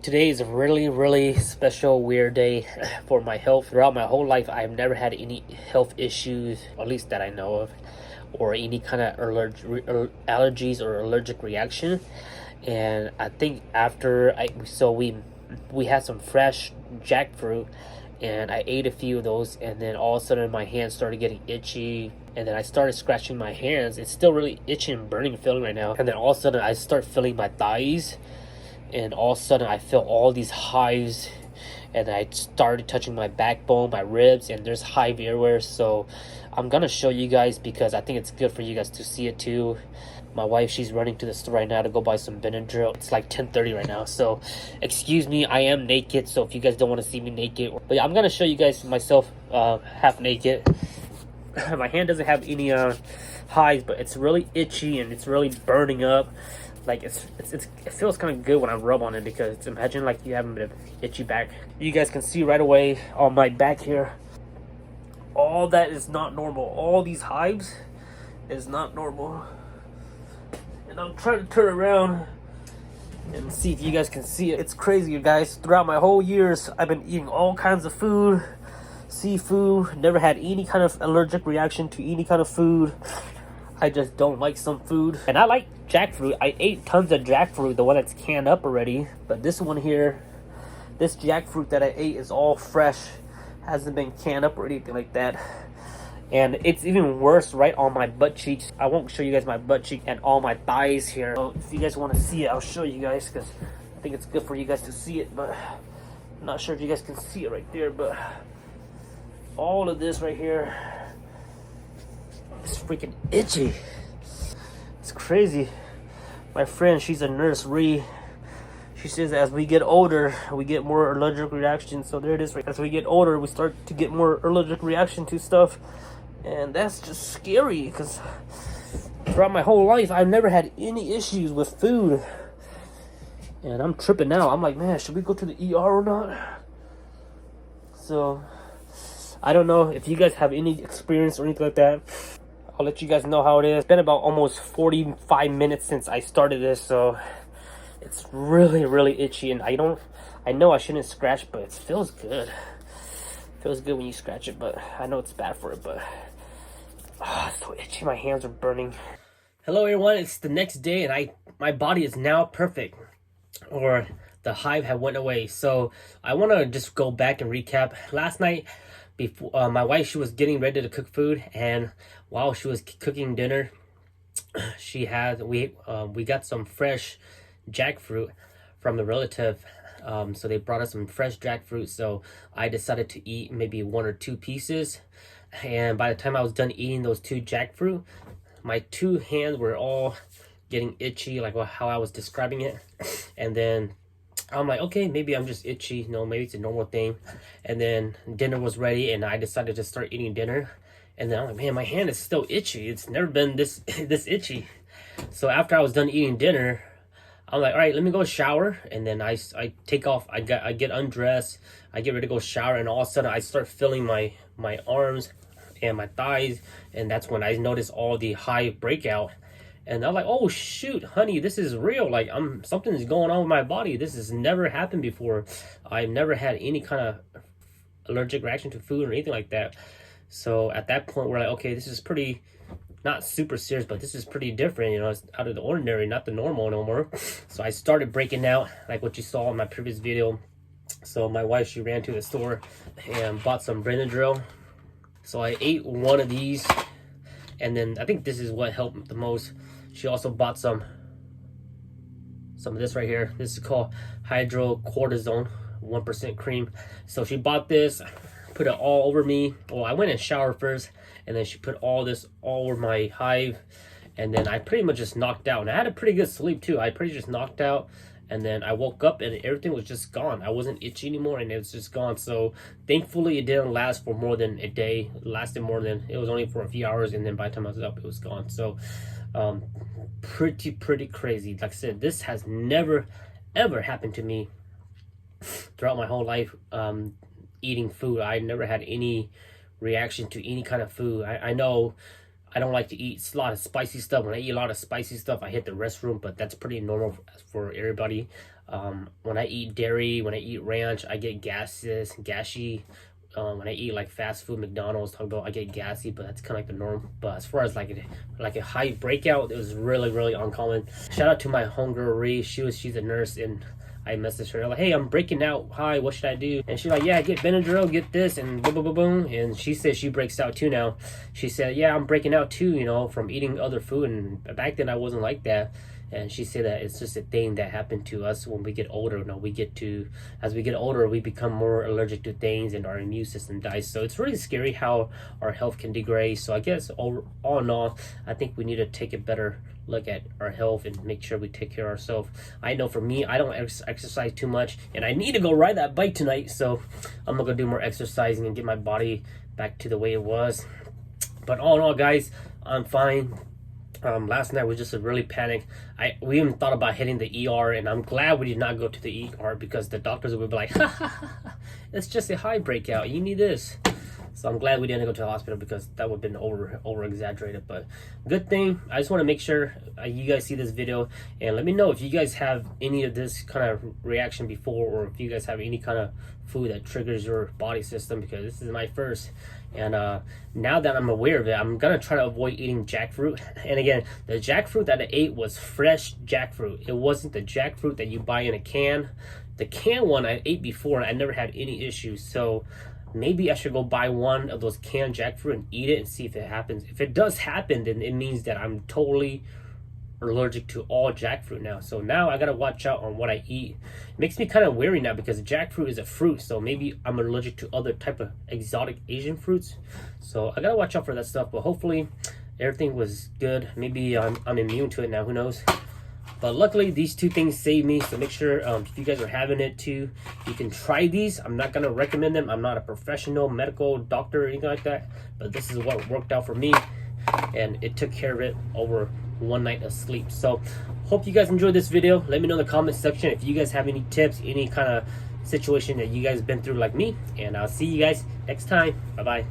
Today is a really special weird day for my health. Throughout my whole life, I've never had any health issues, at least that I know of, or any kind of allergies or allergic reaction. And I think after we had some fresh jackfruit, and I ate a few of those, and then all of a sudden my hands started getting itchy, and then I started scratching my hands. It's still really itchy and burning feeling right now. And then all of a sudden I start feeling my thighs, and all of a sudden I feel all these hives, and I started touching my backbone, my ribs, and there's hive everywhere. So I'm gonna show you guys because I think it's good for you guys to see it too. My wife, she's running to the store right now to go buy some Benadryl. It's like 10:30 right now, so excuse me, I am naked, so if you guys don't want to see me naked, but yeah, I'm gonna show you guys myself half naked. My hand doesn't have any hives, but it's really itchy and it's really burning up. Like it feels kind of good when I rub on it, because imagine like you have a bit of itchy back. You guys can see right away on my back here, all that is not normal. All these hives is not normal. And I'm trying to turn around and see if you guys can see it. It's crazy, you guys. Throughout my whole years, I've been eating all kinds of food, seafood, never had any kind of allergic reaction to any kind of food. I just don't like some food. And I like jackfruit. I ate tons of jackfruit, the one that's canned up already. But this one here, this jackfruit that I ate is all fresh. Hasn't been canned up or anything like that. And it's even worse right on my butt cheeks. I won't show you guys my butt cheek and all my thighs here. So if you guys want to see it, I'll show you guys, because I think it's good for you guys to see it. But I'm not sure if you guys can see it right there. But all of this right here, it's freaking itchy. It's crazy. My friend, she's a nurse, Ree. She says as we get older, we get more allergic reactions. So there it is. As we get older, we start to get more allergic reaction to stuff. And that's just scary, because throughout my whole life, I've never had any issues with food. And I'm tripping now. I'm like, man, should we go to the ER or not? So I don't know if you guys have any experience or anything like that. I'll let you guys know how it is. It's been about almost 45 minutes since I started this, so it's really itchy, and I know I shouldn't scratch, but it feels good. It feels good when you scratch it, but I know it's bad for it, but it's so itchy. My hands are burning. Hello everyone, it's the next day, and my body is now perfect, or the hive had went away. So I want to just go back and recap. Last night, before my wife, she was getting ready to cook food, and while she was cooking dinner, we got some fresh jackfruit from a relative. So they brought us some fresh jackfruit, so I decided to eat maybe 1 or 2 pieces. And by the time I was done eating those 2 jackfruit, my 2 hands were all getting itchy, like how I was describing it. And then I'm like, okay, maybe I'm just itchy, maybe it's a normal thing. And then dinner was ready, and I decided to start eating dinner. And then I'm like, man, my hand is still itchy. It's never been this itchy. So after I was done eating dinner, I'm like, all right, let me go shower. And then I take off, I get undressed, I get ready to go shower, and all of a sudden I start feeling my arms and my thighs, and that's when I notice all the hive breakout. And I'm like, oh shoot, honey, this is real. Like something is going on with my body. This has never happened before. I've never had any kind of allergic reaction to food or anything like that. So at that point, we're like, okay, this is pretty, not super serious, but this is pretty different, it's out of the ordinary, not the normal no more. So I started breaking out, like what you saw in my previous video. So my wife, she ran to the store and bought some Benadryl. So I ate 1 of these, and then I think this is what helped the most. She also bought some of this right here. This is called hydrocortisone 1% cream. So she bought this, put it all over me. Well, I went and showered first, and then she put all this all over my hive, and then I pretty much just knocked out. And I had a pretty good sleep too. I pretty just knocked out, and then I woke up and everything was just gone. I wasn't itchy anymore, and it was just gone. So thankfully it didn't last for more than a day. It lasted more than, it was only for a few hours, and then by the time I was up, it was gone. So pretty crazy. Like I said, this has never ever happened to me throughout my whole life. Eating food, I never had any reaction to any kind of food. I know I don't like to eat a lot of spicy stuff. When I eat a lot of spicy stuff, I hit the restroom, but that's pretty normal for everybody. When I eat dairy, when I eat ranch, I get gassy. When I eat like fast food, McDonald's, Taco Bell, I get gassy, but that's kind of like the norm. But as far as like a high breakout, it was really uncommon. Shout out to my homegirl Ree. She's a nurse, and I messaged her like, hey, I'm breaking out. Hi, what should I do? And she's like, yeah, get Benadryl, get this, and boom, boom, boom, boom. And she says she breaks out too now. She said, yeah, I'm breaking out too, you know, from eating other food. And back then I wasn't like that. And she said that it's just a thing that happened to us when we get older. You know, as we get older, we become more allergic to things and our immune system dies. So it's really scary how our health can degrade. So I guess all in all, I think we need to take a better look at our health and make sure we take care of ourselves. I know for me, I don't exercise too much, and I need to go ride that bike tonight. So I'm gonna go do more exercising and get my body back to the way it was. But all in all, guys, I'm fine. Last night was just a really panic. We even thought about hitting the ER, and I'm glad we did not go to the ER because the doctors would be like, ha ha ha, it's just a high breakout, you need this. So I'm glad we didn't go to the hospital because that would have been over exaggerated. But good thing. I just want to make sure you guys see this video, and let me know if you guys have any of this kind of reaction before, or if you guys have any kind of food that triggers your body system, because this is my first. And now that I'm aware of it, I'm gonna try to avoid eating jackfruit. And again, the jackfruit that I ate was fresh jackfruit. It wasn't the jackfruit that you buy in a can. The can one I ate before, and I never had any issues. So maybe I should go buy one of those canned jackfruit and eat it and see if it happens. If it does happen, then it means that I'm totally allergic to all jackfruit now. So now I gotta watch out on what I eat. It makes me kind of wary now because jackfruit is a fruit, so maybe I'm allergic to other type of exotic Asian fruits. So I gotta watch out for that stuff. But hopefully everything was good. Maybe I'm immune to it now, who knows. But luckily these two things saved me. So make sure if you guys are having it too, you can try these. I'm not gonna recommend them. I'm not a professional medical doctor or anything like that, but this is what worked out for me, and it took care of it over one night of sleep. So hope you guys enjoyed this video. Let me know in the comment section if you guys have any tips, any kind of situation that you guys been through like me, and I'll see you guys next time. Bye bye.